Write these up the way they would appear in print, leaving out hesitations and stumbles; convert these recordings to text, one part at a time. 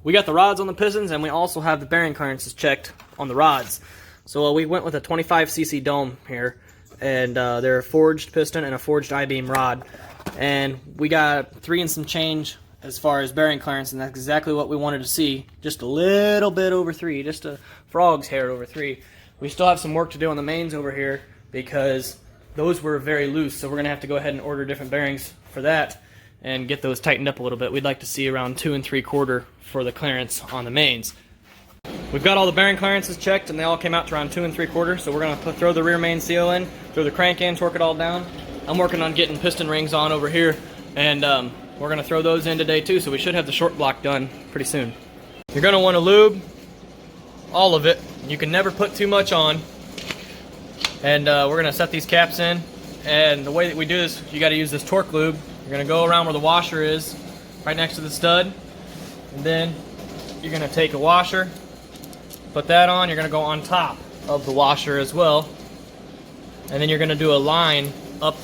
we got the rods on the pistons, and we also have the bearing clearances checked on the rods. So we went with a 25cc dome here, and they're a forged piston and a forged I-beam rod. And we got 3 and some change as far as bearing clearance, and that's exactly what we wanted to see. Just a little bit over 3, just a frog's hair over 3. We still have some work to do on the mains over here because those were very loose, so we're going to have to go ahead and order different bearings for that and get those tightened up a little bit. We'd like to see around 2 3/4 for the clearance on the mains. We've got all the bearing clearances checked, and they all came out to around 2 3/4, so we're going to throw the rear main seal in, throw the crank in, torque it all down. I'm working on getting piston rings on over here, and we're going to throw those in today too, so we should have the short block done pretty soon. You're going to want to lube all of it. You can never put too much on. And we're going to set these caps in, and the way that we do this, you got to use this torque lube. You're going to go around where the washer is, right next to the stud, and then you're going to take a washer, put that on. You're going to go on top of the washer as well, and then you're going to do a line up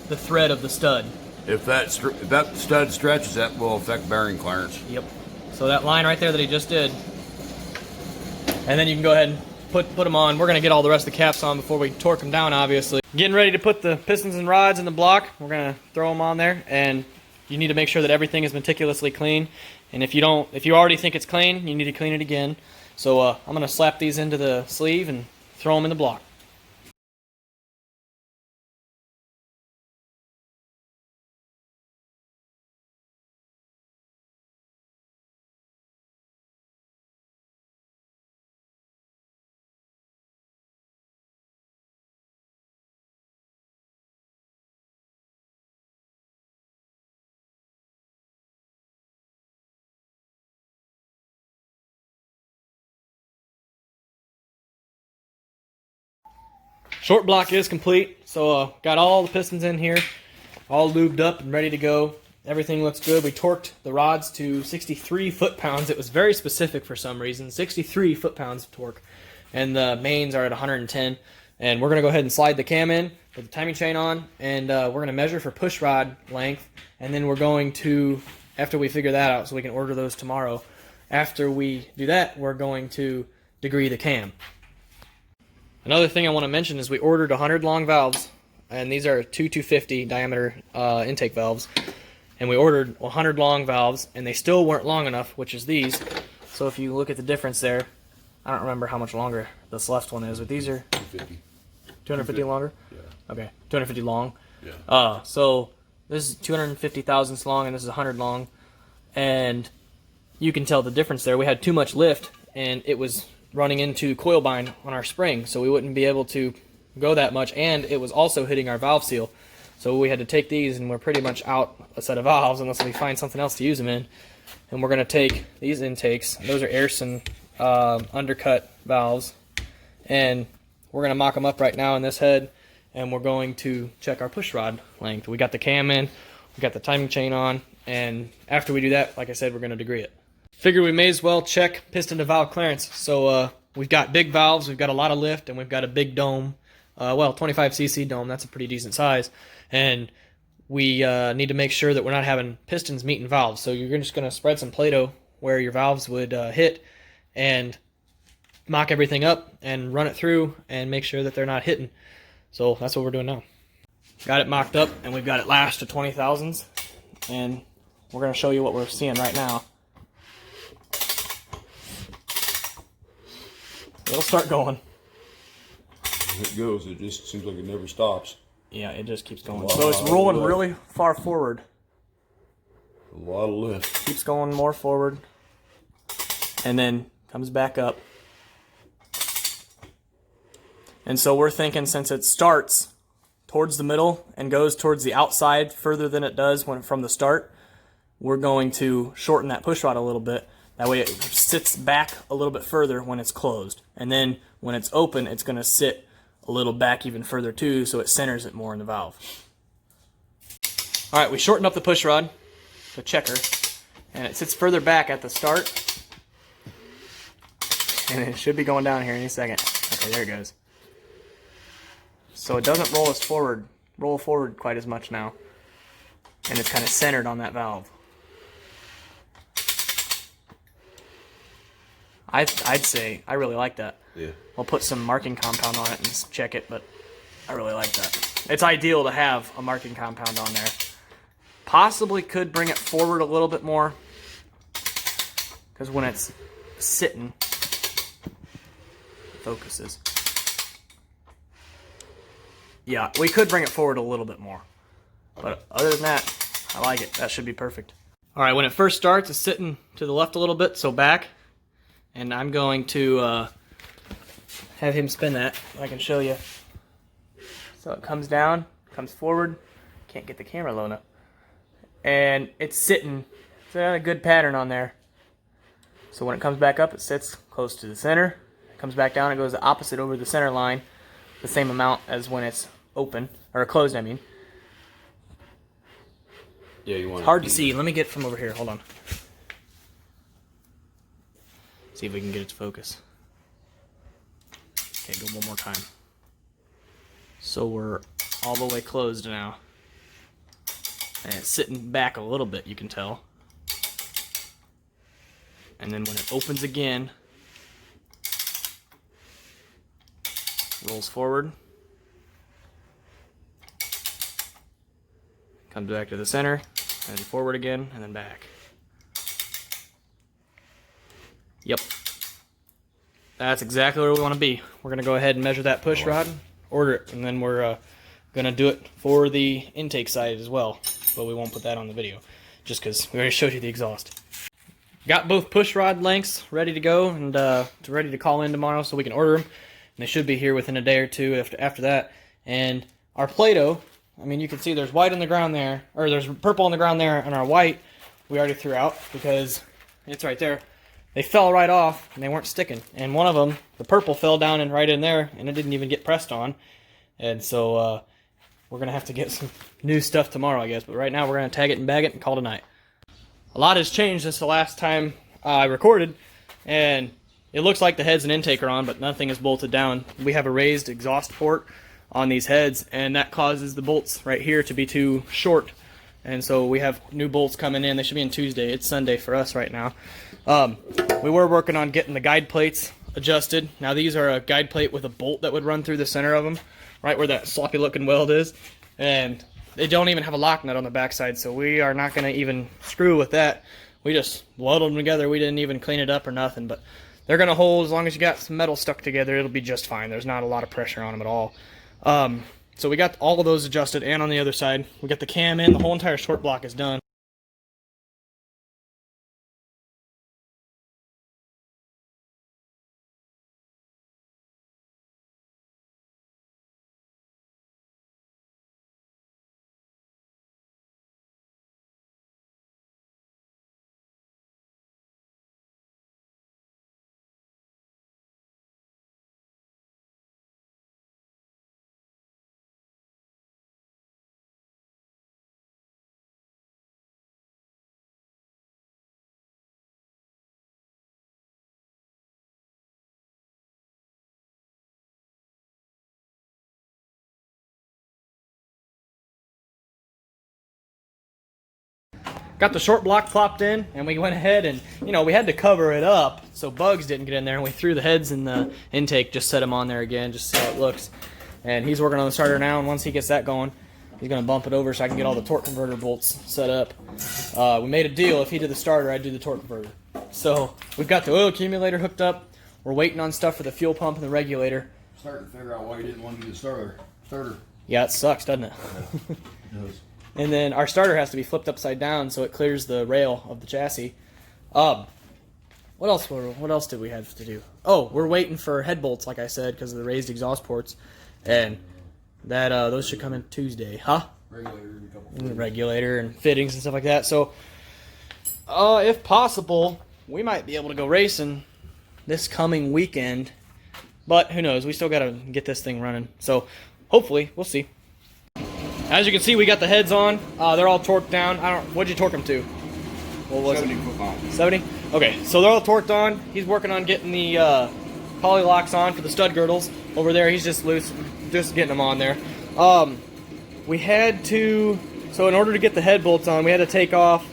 the thread of the stud. If that stud stretches, that will affect bearing clearance. Yep. So that line right there that he just did, and then you can go ahead and put them on. We're going to get all the rest of the caps on before we torque them down, obviously. Getting ready to put the pistons and rods in the block. We're going to throw them on there, and you need to make sure that everything is meticulously clean. And if you already think it's clean, you need to clean it again. So I'm going to slap these into the sleeve and throw them in the block. Short block is complete, so got all the pistons in here, all lubed up and ready to go. Everything looks good. We torqued the rods to 63 foot-pounds. It was very specific for some reason, 63 foot-pounds of torque. And the mains are at 110. And we're going to go ahead and slide the cam in, put the timing chain on, and we're going to measure for push rod length. And then we're going to, after we figure that out so we can order those tomorrow, after we do that, we're going to degree the cam. Another thing I want to mention is we ordered 100 long valves, and these are 250 diameter intake valves. And we ordered 100 long valves, and they still weren't long enough, which is these. So if you look at the difference there, I don't remember how much longer this left one is, but these are 250 longer? Yeah. Okay, 250 long. Yeah. So this is 250 thousandths long, and this is 100 long. And you can tell the difference there. We had too much lift, and it was running into coil bind on our spring, so we wouldn't be able to go that much, and it was also hitting our valve seal. So we had to take these, and we're pretty much out a set of valves unless we find something else to use them in. And we're going to take these intakes. Those are Airson undercut valves, and we're going to mock them up right now in this head, and we're going to check our push rod length. We got the cam in, we got the timing chain on, and after we do that, like I said, we're going to degree it. Figure we may as well check piston to valve clearance. So we've got big valves, we've got a lot of lift, and we've got a big dome. Well, 25cc dome, that's a pretty decent size. And we need to make sure that we're not having pistons meeting valves. So you're just going to spread some Play-Doh where your valves would hit and mock everything up and run it through and make sure that they're not hitting. So that's what we're doing now. Got it mocked up, and we've got it lashed to 20 thousandths. And we're going to show you what we're seeing right now. It'll start going. As it goes, it just seems like it never stops. Yeah, it just keeps going. So it's rolling really far forward. A lot of lift. Keeps going more forward. And then comes back up. And so we're thinking, since it starts towards the middle and goes towards the outside further than it does from the start, we're going to shorten that push rod a little bit. That way it sits back a little bit further when it's closed. And then when it's open, it's going to sit a little back even further too, so it centers it more in the valve. Alright, we shortened up the push rod, the checker, and it sits further back at the start. And it should be going down here any second. Okay, there it goes. So it doesn't roll forward quite as much now. And it's kind of centered on that valve. I'd say I really like that. Yeah. We'll put some marking compound on it and check it, but I really like that. It's ideal to have a marking compound on there. Possibly could bring it forward a little bit more, because when it's sitting, focuses. Yeah, we could bring it forward a little bit more. But other than that, I like it. That should be perfect. All right, when it first starts, it's sitting to the left a little bit, so back. And I'm going to have him spin that. I can show you. So it comes down, comes forward. Can't get the camera low enough. And it's sitting. It's got a good pattern on there. So when it comes back up, it sits close to the center. It comes back down, it goes the opposite over the center line. The same amount as when it's open, or closed, I mean. Yeah, you want. It's hard to see. Let me get from over here. Hold on. See if we can get it to focus. Okay, go one more time. So we're all the way closed now. And it's sitting back a little bit, you can tell. And then when it opens again, rolls forward, comes back to the center, and then forward again, and then back. Yep. That's exactly where we want to be. We're going to go ahead and measure that push rod, order it, and then we're going to do it for the intake side as well. But we won't put that on the video, just because we already showed you the exhaust. Got both push rod lengths ready to go and ready to call in tomorrow so we can order them. And they should be here within a day or two after that. And our Play-Doh, I mean, you can see there's white on the ground there, or there's purple on the ground there, and our white we already threw out because it's right there. They fell right off, and they weren't sticking. And one of them, the purple, fell down and right in there, and it didn't even get pressed on. And so we're going to have to get some new stuff tomorrow, I guess. But right now, we're going to tag it and bag it and call it a night. A lot has changed since the last time I recorded, and it looks like the heads and intake are on, but nothing is bolted down. We have a raised exhaust port on these heads, and that causes the bolts right here to be too short. And so we have new bolts coming in. They should be in Tuesday. It's Sunday for us right now. We were working on getting the guide plates adjusted. Now these are a guide plate with a bolt that would run through the center of them, right where that sloppy looking weld is. And they don't even have a lock nut on the backside, so we are not going to even screw with that. We just welded them together. We didn't even clean it up or nothing, but they're going to hold as long as you got some metal stuck together. It'll be just fine. There's not a lot of pressure on them at all. So we got all of those adjusted, and on the other side, we got the cam in. The whole entire short block is done. Got the short block plopped in, and we went ahead and, you know, we had to cover it up so bugs didn't get in there, and we threw the heads in the intake, just set them on there again, just to see how it looks. And he's working on the starter now, and once he gets that going, he's going to bump it over so I can get all the torque converter bolts set up. We made a deal. If he did the starter, I'd do the torque converter. So we've got the oil accumulator hooked up. We're waiting on stuff for the fuel pump and the regulator. Starting to figure out why you didn't want to do the starter. Yeah, it sucks, doesn't it? Yeah, it does. And then our starter has to be flipped upside down so it clears the rail of the chassis. What else did we have to do? Oh, we're waiting for head bolts, like I said, because of the raised exhaust ports, and that those should come in Tuesday, huh? Regulator and fittings and stuff like that. So, if possible, we might be able to go racing this coming weekend, but who knows? We still got to get this thing running. So, hopefully, we'll see. As you can see, we got the heads on. They're all torqued down. What'd you torque them to? What was 70 it? foot-pounds. 70? Okay, so they're all torqued on. He's working on getting the poly locks on for the stud girdles. Over there, he's just loose, just getting them on there. We had to, so in order to get the head bolts on, we had to take off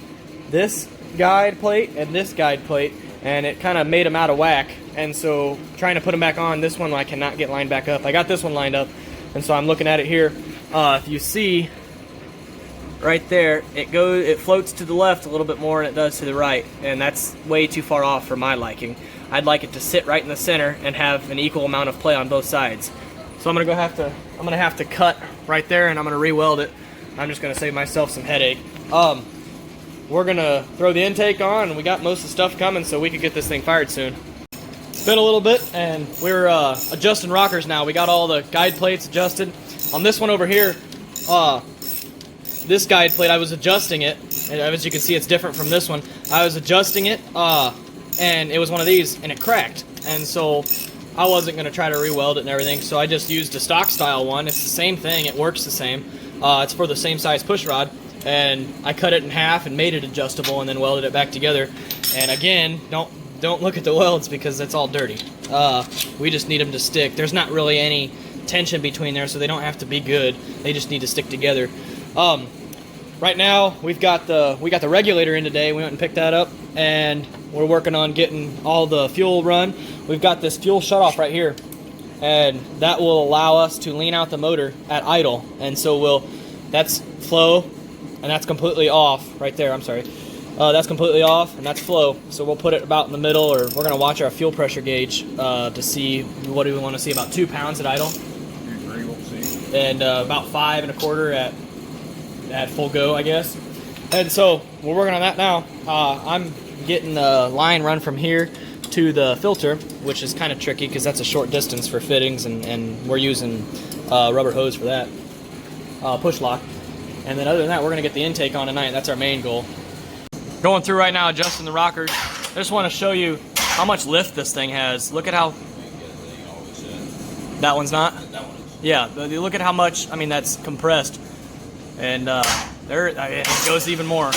this guide plate and this guide plate and it kind of made them out of whack. And so trying to put them back on, this one I cannot get lined back up. I got this one lined up, and so I'm looking at it here. If you see right there, it floats to the left a little bit more than it does to the right, and that's way too far off for my liking. I'd like it to sit right in the center and have an equal amount of play on both sides. So I'm gonna have to cut right there, and I'm gonna re-weld it. I'm just gonna save myself some headache. We're gonna throw the intake on, and we got most of the stuff coming, so we could get this thing fired soon. It's been a little bit, and we're adjusting rockers now. We got all the guide plates adjusted. On this one over here, this guide plate, I was adjusting it, and as you can see, it's different from this one. I was adjusting it, and it was one of these, and it cracked. And so I wasn't going to try to re-weld it and everything, so I just used a stock style one. It's the same thing, it works the same. It's for the same size push rod, and I cut it in half and made it adjustable and then welded it back together. And again, don't look at the welds because it's all dirty. We just need them to stick. There's not really any tension between there, so they don't have to be good. They just need to stick together. Right now we got the regulator in today. We went and picked that up, and we're working on getting all the fuel run. We've got this fuel shutoff right here, and that will allow us to lean out the motor at idle. And so that's flow, and that's completely off right there. I'm sorry. That's completely off, and that's flow. So we'll put it about in the middle, or we're gonna watch our fuel pressure gauge to see what do we want to see. About 2 pounds at idle, and about 5 1/4 at full go, I guess. And so we're working on that now. I'm getting the line run from here to the filter, which is kind of tricky because that's a short distance for fittings, and we're using rubber hose for that, push lock. And then other than that, we're gonna get the intake on tonight. That's our main goal. Going through right now, adjusting the rockers. I just want to show you how much lift this thing has. Look at how that one's not. Yeah, look at how much. I mean, that's compressed. And it goes even more.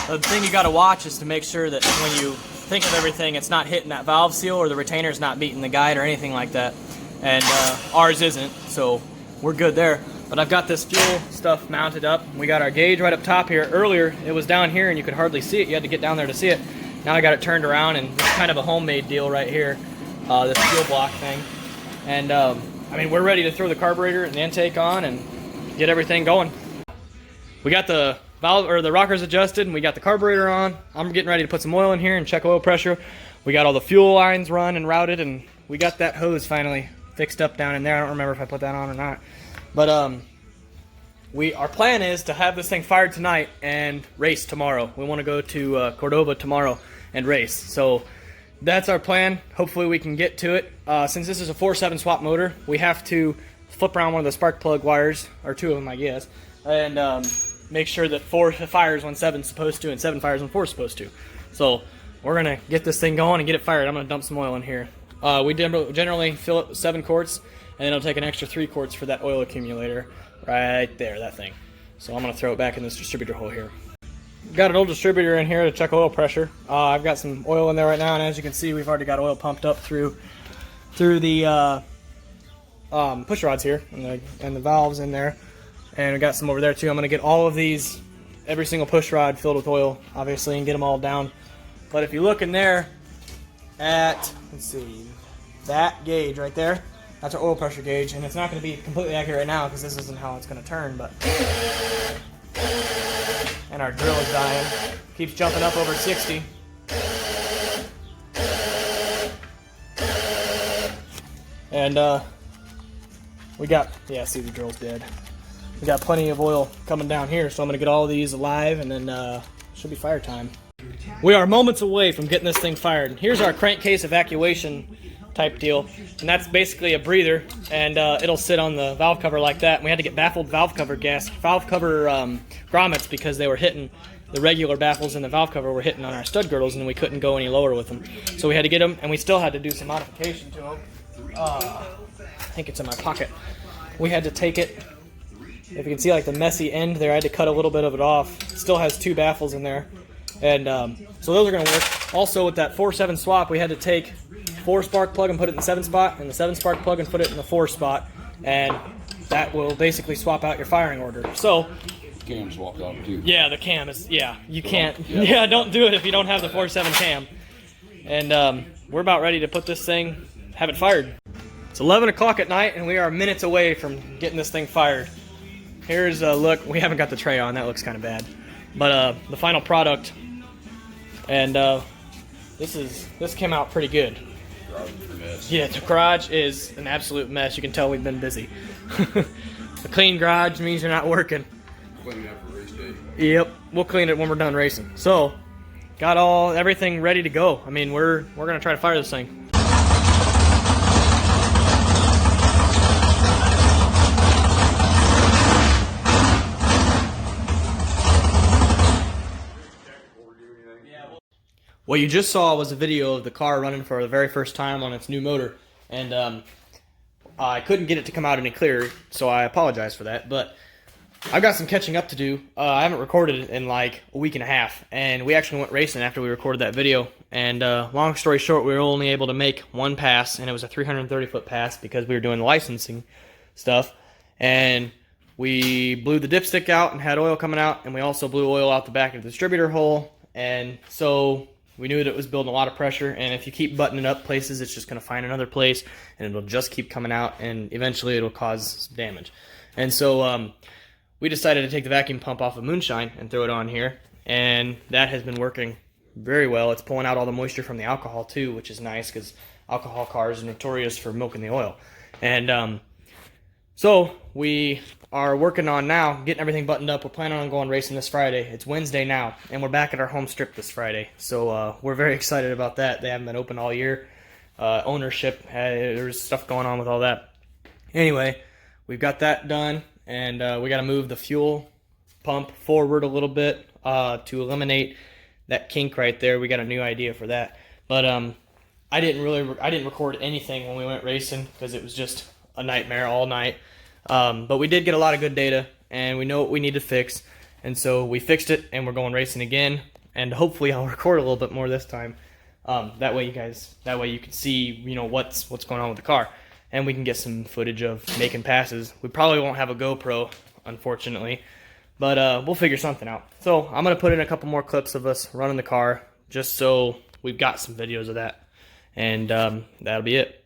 The thing you got to watch is to make sure that when you think of everything, it's not hitting that valve seal or the retainer's not beating the guide or anything like that. And ours isn't, so we're good there. But I've got this fuel stuff mounted up. We got our gauge right up top here. Earlier, it was down here and you could hardly see it. You had to get down there to see it. Now I got it turned around, and it's kind of a homemade deal right here, this fuel block thing. And I mean, we're ready to throw the carburetor and the intake on and get everything going. We got the valve or the rockers adjusted, and we got the carburetor on. I'm getting ready to put some oil in here and check oil pressure. We got all the fuel lines run and routed, and we got that hose finally fixed up down in there. I don't remember if I put that on or not. But our plan is to have this thing fired tonight and race tomorrow. We want to go to Cordova tomorrow and race. So that's our plan. Hopefully we can get to it. Since this is a 4-7 swap motor, we have to flip around one of the spark plug wires, or 2 of them, I guess, and make sure that 4 fires when 7's supposed to and 7 fires when 4's supposed to. So we're going to get this thing going and get it fired. I'm going to dump some oil in here. We generally fill it with 7 quarts, and then it'll take an extra 3 quarts for that oil accumulator right there, that thing. So I'm going to throw it back in this distributor hole here. Got an old distributor in here to check oil pressure. I've got some oil in there right now, and as you can see, we've already got oil pumped up through the push rods here and the valves in there. And we got some over there too. I'm going to get all of these, every single push rod filled with oil, obviously, and get them all down. But if you look in there at, let's see, that gauge right there, that's our oil pressure gauge. And it's not going to be completely accurate right now because this isn't how it's going to turn. But and our drill is dying. Keeps jumping up over 60. And we got, yeah, see, the drill's dead. We got plenty of oil coming down here, so I'm going to get all of these alive, and then should be fire time. We are moments away from getting this thing fired. Here's our crankcase evacuation type deal, and that's basically a breather, and it'll sit on the valve cover like that. And we had to get baffled valve cover grommets because they were hitting the regular baffles in the valve cover were hitting on our stud girdles, and we couldn't go any lower with them. So we had to get them, and we still had to do some modification to them. I think it's in my pocket. We had to take it. If you can see like the messy end there, I had to cut a little bit of it off. It still has 2 baffles in there. And so those are going to work. Also with that 4-7 swap, we had to take 4 spark plug and put it in the 7 spot, and the 7 spark plug and put it in the 4 spot. And that will basically swap out your firing order. So the cam swapped out too. Yeah, the cam is, yeah, you can't, yeah, don't do it if you don't have the 4-7 cam. and we're about ready to put this thing, have it fired. It's 11 o'clock at night, and we are minutes away from getting this thing fired. Here's a look. We haven't got the tray on. That looks kind of bad. But the final product, and this came out pretty good. Yeah, the garage is an absolute mess. You can tell we've been busy. A clean garage means you're not working. Cleaning up for race day. Yep, we'll clean it when we're done racing. So, got everything ready to go. I mean, we're gonna try to fire this thing. What you just saw was a video of the car running for the very first time on its new motor, and I couldn't get it to come out any clearer, so I apologize for that, but I've got some catching up to do. I haven't recorded it in like a week and a half, and we actually went racing after we recorded that video, and long story short, we were only able to make one pass, and it was a 330-foot pass because we were doing the licensing stuff, and we blew the dipstick out and had oil coming out, and we also blew oil out the back of the distributor hole, and so we knew that it was building a lot of pressure, and if you keep buttoning up places, it's just going to find another place, and it'll just keep coming out, and eventually it'll cause damage. And so we decided to take the vacuum pump off of Moonshine and throw it on here, and that has been working very well. It's pulling out all the moisture from the alcohol too, which is nice because alcohol cars are notorious for milking the oil. And so we are working on now getting everything buttoned up. We're planning on going racing this Friday. It's Wednesday now, and we're back at our home strip this Friday. So we're very excited about that. They haven't been open all year. Ownership, there's stuff going on with all that. Anyway, we've got that done, and we got to move the fuel pump forward a little bit to eliminate that kink right there. We got a new idea for that. But I didn't record anything when we went racing because it was just a nightmare all night. But we did get a lot of good data, and we know what we need to fix, and so we fixed it, and we're going racing again, and hopefully I'll record a little bit more this time. That way you can see, what's going on with the car, and we can get some footage of making passes. We probably won't have a GoPro, unfortunately, but we'll figure something out. So I'm gonna put in a couple more clips of us running the car, just so we've got some videos of that, and that'll be it.